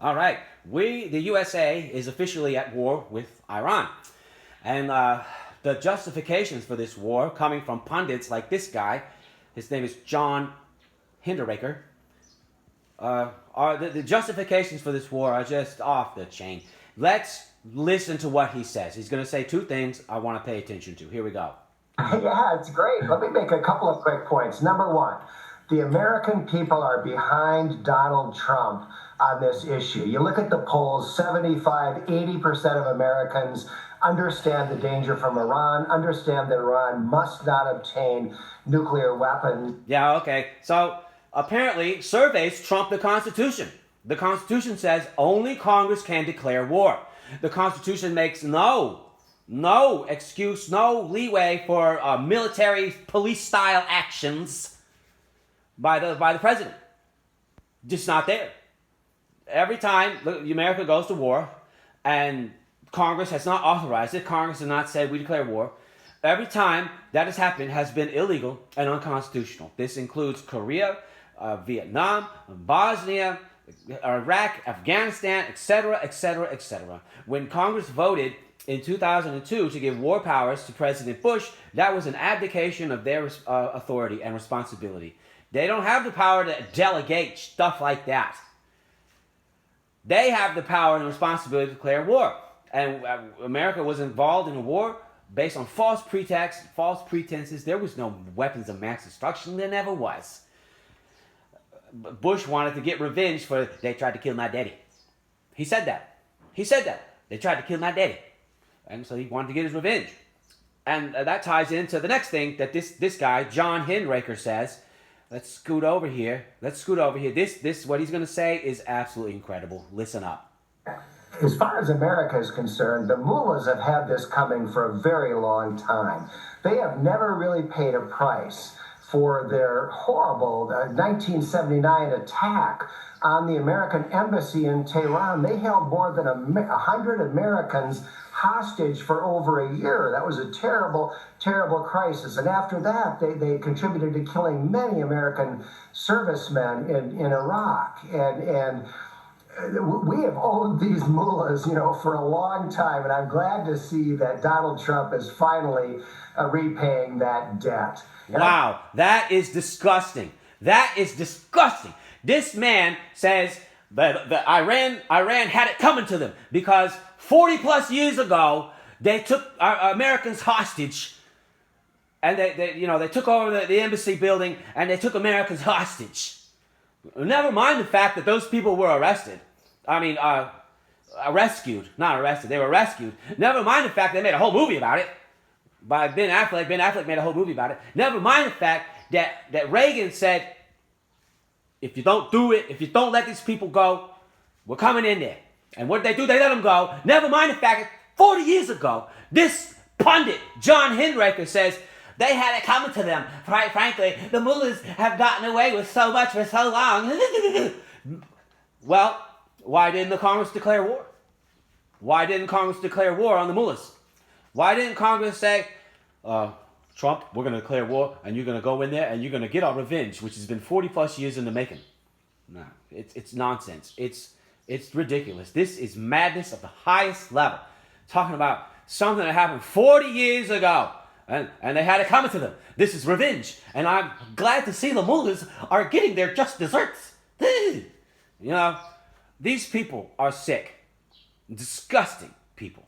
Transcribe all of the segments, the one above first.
All right. The USA, is officially at war with Iran. And the justifications for this war, coming from pundits like this guy, his name is John Hinderaker, the justifications for this war are just off the chain. Let's listen to what he says. He's going to say two things I want to pay attention to. Here we go. Yeah, it's great. Let me make a couple of quick points. Number one, the American people are behind Donald Trump on this issue. You look at the polls, 75, 80% of Americans understand the danger from Iran, understand that Iran must not obtain nuclear weapons. Yeah, okay. So apparently surveys trump the Constitution. The Constitution says only Congress can declare war. The Constitution makes no excuse, no leeway for military police-style actions by the president. Just not there. Every time America goes to war, and Congress has not authorized it, Congress has not said we declare war, every time that has happened has been illegal and unconstitutional. This includes Korea, Vietnam, Bosnia, Iraq, Afghanistan, etc., etc., etc. When Congress voted in 2002 to give war powers to President Bush, that was an abdication of their authority and responsibility. They don't have the power to delegate stuff like that. They have the power and responsibility to declare war. And America was involved in a war based on false pretenses. There was no weapons of mass destruction. There never was. Bush wanted to get revenge for they tried to kill my daddy. He said that. They tried to kill my daddy. And so he wanted to get his revenge. And that ties into the next thing that this guy, John Hinderaker, says. Let's scoot over here. This what he's going to say is absolutely incredible. Listen up. As far as America is concerned, the mullahs have had this coming for a very long time. They have never really paid a price for their horrible 1979 attack on the American embassy in Tehran. They held more than 100 Americans hostage for over a year. That was a terrible, terrible crisis. And after that, they contributed to killing many American servicemen in Iraq. And we have owned these mullahs, for a long time. And I'm glad to see that Donald Trump is finally repaying that debt. Wow, that is disgusting. This man says that Iran had it coming to them because 40 plus years ago they took Americans hostage, and they took over the embassy building and they took Americans hostage. Never mind the fact that those people were arrested. Rescued, not arrested. They were rescued. Never mind the fact they made a whole movie about it. By Ben Affleck. Ben Affleck made a whole movie about it. Never mind the fact that Reagan said, if you don't do it, if you don't let these people go, we're coming in there. And what did they do? They let them go. Never mind the fact that 40 years ago, this pundit, John Hinderaker, says they had it coming to them. Quite frankly, the mullahs have gotten away with so much for so long. Well, why didn't the Congress declare war? Why didn't Congress declare war on the mullahs? Why didn't Congress say, Trump, we're going to declare war, and you're going to go in there, and you're going to get our revenge, which has been 40 plus years in the making? No, it's nonsense. It's ridiculous. This is madness of the highest level. Talking about something that happened 40 years ago, and they had it coming to them. This is revenge, and I'm glad to see the mullahs are getting their just desserts. These people are sick. Disgusting people.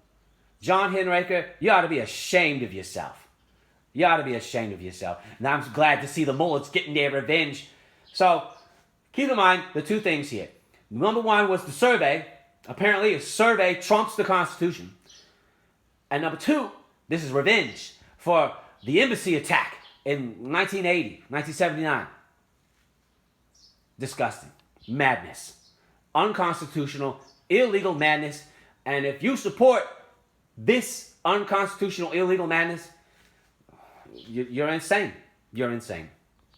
John Hinderaker, you ought to be ashamed of yourself. And I'm glad to see the mullahs getting their revenge. So, keep in mind the two things here. Number one was the survey. Apparently, a survey trumps the Constitution. And number two, this is revenge for the embassy attack in 1979. Disgusting. Madness. Unconstitutional, illegal madness. And if you support this unconstitutional, illegal madness, you're insane.